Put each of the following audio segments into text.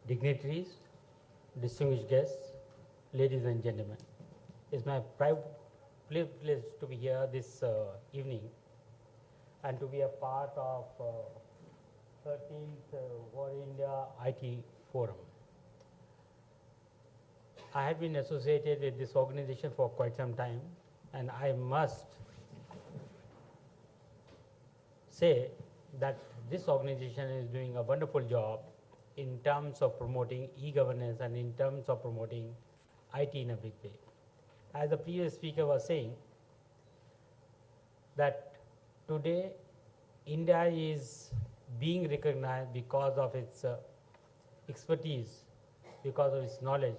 dignitaries, distinguished guests, ladies and gentlemen. It's my privilege to be here this evening and to be a part of 13th War India IT Forum. I have been associated with this organization for quite some time, and I must say that this organization is doing a wonderful job in terms of promoting e-governance and in terms of promoting IT in a big way. As the previous speaker was saying, that today India is being recognized because of its expertise, because of its knowledge,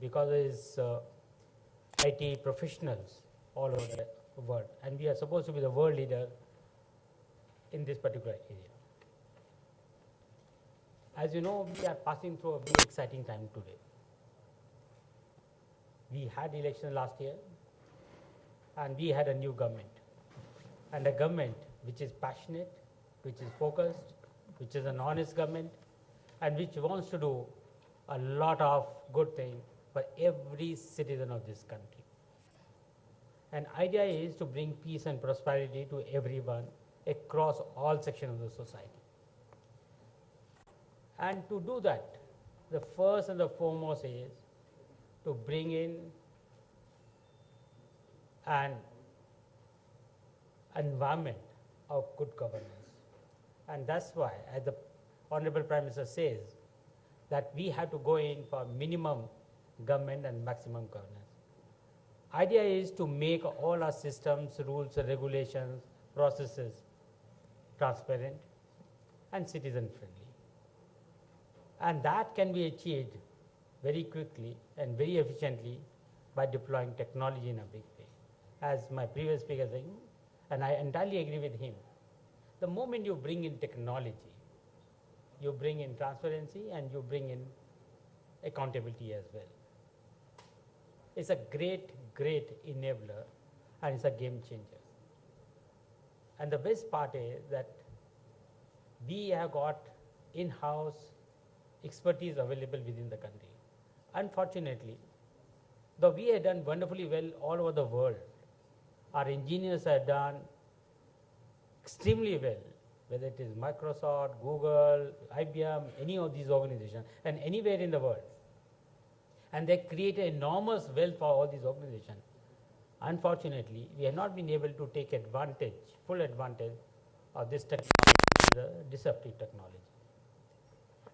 because of its IT professionals all over the world, and we are supposed to be the world leader in this particular area. As you know, we are passing through a very exciting time today. We had election last year, and we had a new government, and a government which is passionate, which is focused, which is an honest government, and which wants to do a lot of good things for every citizen of this country. And idea is to bring peace and prosperity to everyone across all sections of the society. And to do that, the first and the foremost is to bring in an environment of good governance. And that's why, as the Honorable Prime Minister says, that we have to go in for minimum government and maximum governance. Idea is to make all our systems, rules, regulations, processes transparent and citizen friendly. And that can be achieved very quickly and very efficiently by deploying technology in a big way. As my previous speaker said, and I entirely agree with him, the moment you bring in technology, you bring in transparency and you bring in accountability as well. It's a great, great enabler, and it's a game changer. And the best part is that we have got in-house expertise available within the country. Unfortunately, though we have done wonderfully well all over the world, our engineers have done extremely well, whether it is Microsoft, Google, IBM, any of these organizations, and anywhere in the world. And they create enormous wealth for all these organizations. Unfortunately, we have not been able to take advantage, full advantage of this technology, the disruptive technology.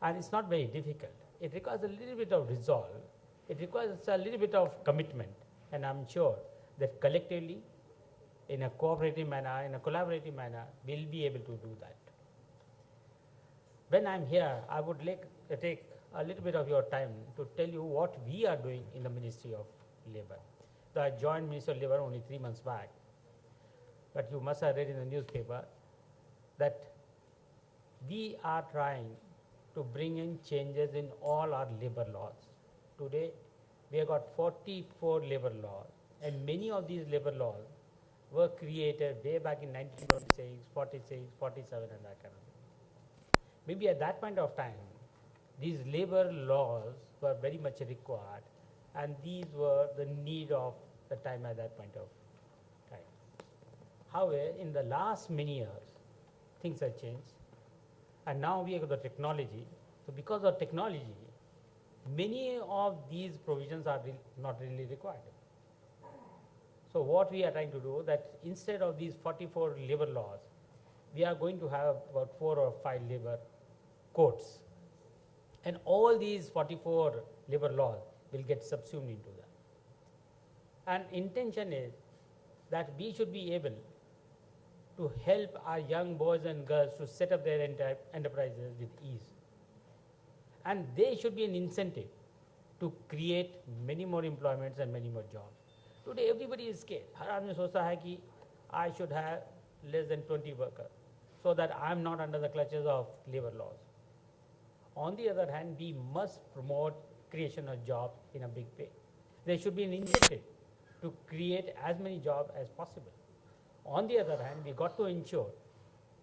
And it's not very difficult. It requires a little bit of resolve. It requires a little bit of commitment. And I'm sure that collectively, in a cooperative manner, in a collaborative manner, we'll be able to do that. When I'm here, I would like to take a little bit of your time to tell you what we are doing in the Ministry of Labour. So I joined Ministry of Labour only 3 months back, but you must have read in the newspaper that we are trying to bring in changes in all our labour laws. Today, we have got 44 labour laws, and many of these labour laws were created way back in 1946, 46, 47, and that kind of thing. Maybe at that point of time, these labour laws were very much required, and these were the need of the time at that point of time. However, in the last many years, things have changed, and now we have the technology. So because of technology, many of these provisions are not really required. So what we are trying to do, that instead of these 44 labour laws, we are going to have about 4 or 5 labour codes. And all these 44 labour laws will get subsumed into that. And intention is that we should be able to help our young boys and girls to set up their enterprises with ease. And there should be an incentive to create many more employments and many more jobs. Today everybody is scared. हर आदमी सोचता है कि I should have less than 20 workers so that I am not under the clutches of labour laws. On the other hand, we must promote creation of jobs in a big way. There should be an incentive to create as many jobs as possible. On the other hand, we got to ensure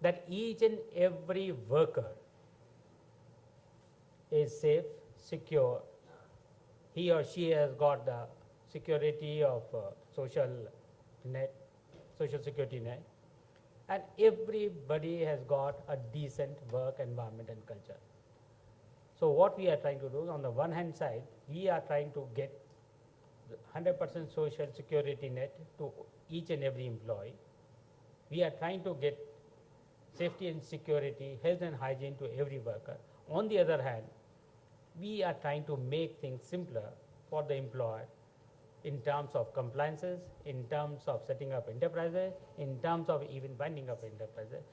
that each and every worker is safe, secure. He or she has got the security of social security net, and everybody has got a decent work environment and culture. So what we are trying to do, on the one hand side, we are trying to get 100% social security net to each and every employee. We are trying to get safety and security, health and hygiene to every worker. On the other hand, we are trying to make things simpler for the employer in terms of compliances, in terms of setting up enterprises, in terms of even binding up enterprises.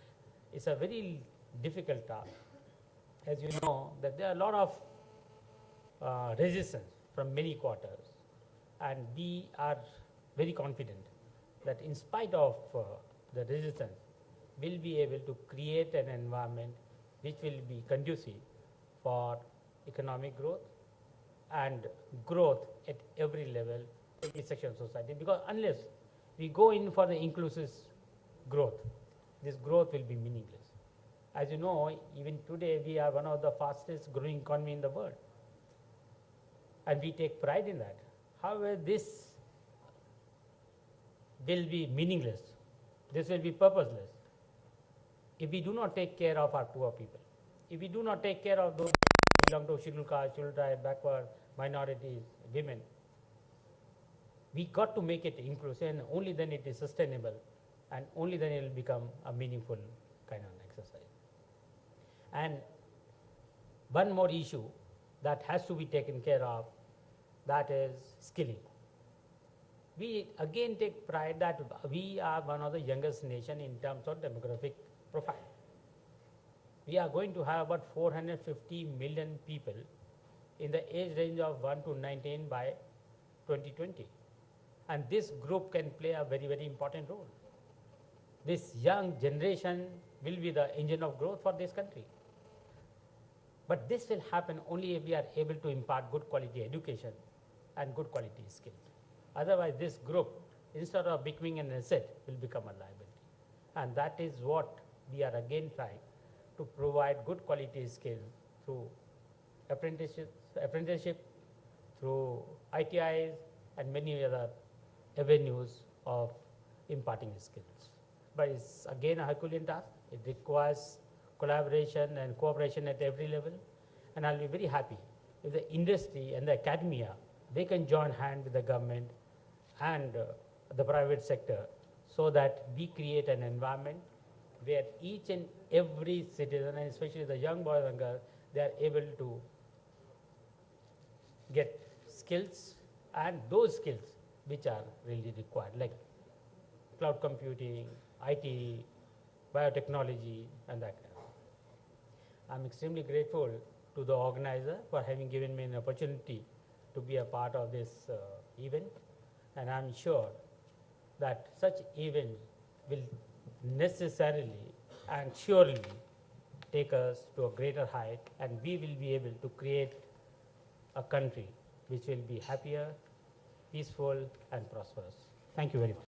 It's a very difficult task. As you know, that there are a lot of resistance from many quarters, and we are very confident that in spite of the resistance, we'll be able to create an environment which will be conducive for economic growth and growth at every level, every section of society. Because unless we go in for the inclusive growth, this growth will be meaningless. As you know, even today we are one of the fastest growing economy in the world, and we take pride in that. However, this will be meaningless, this will be purposeless if we do not take care of our poor people, if we do not take care of those who belong to scheduled caste, scheduled tribe, backward, minorities, women. We got to make it inclusive, and only then it is sustainable, and only then it will become a meaningful kind of exercise. And one more issue that has to be taken care of, that is skilling. We again take pride that we are one of the youngest nation in terms of demographic profile. We are going to have about 450 million people in the age range of 1 to 19 by 2020. And this group can play a very, very important role. This young generation will be the engine of growth for this country. But this will happen only if we are able to impart good quality education and good quality skills. Otherwise, this group, instead of becoming an asset, will become a liability. And that is what we are again trying to provide good quality skills through apprenticeship, through ITIs, and many other avenues of imparting skills. But it's again a Herculean task. It requires collaboration and cooperation at every level. And I'll be very happy if the industry and the academia, they can join hand with the government and the private sector, so that we create an environment where each and every citizen, and especially the young boys and girls, they are able to get skills, and those skills which are really required, like cloud computing, IT, biotechnology, and that kind of thing. I'm extremely grateful to the organizer for having given me an opportunity to be a part of this event, and I'm sure that such events will necessarily and surely take us to a greater height, and we will be able to create a country which will be happier, peaceful, and prosperous. Thank you very much.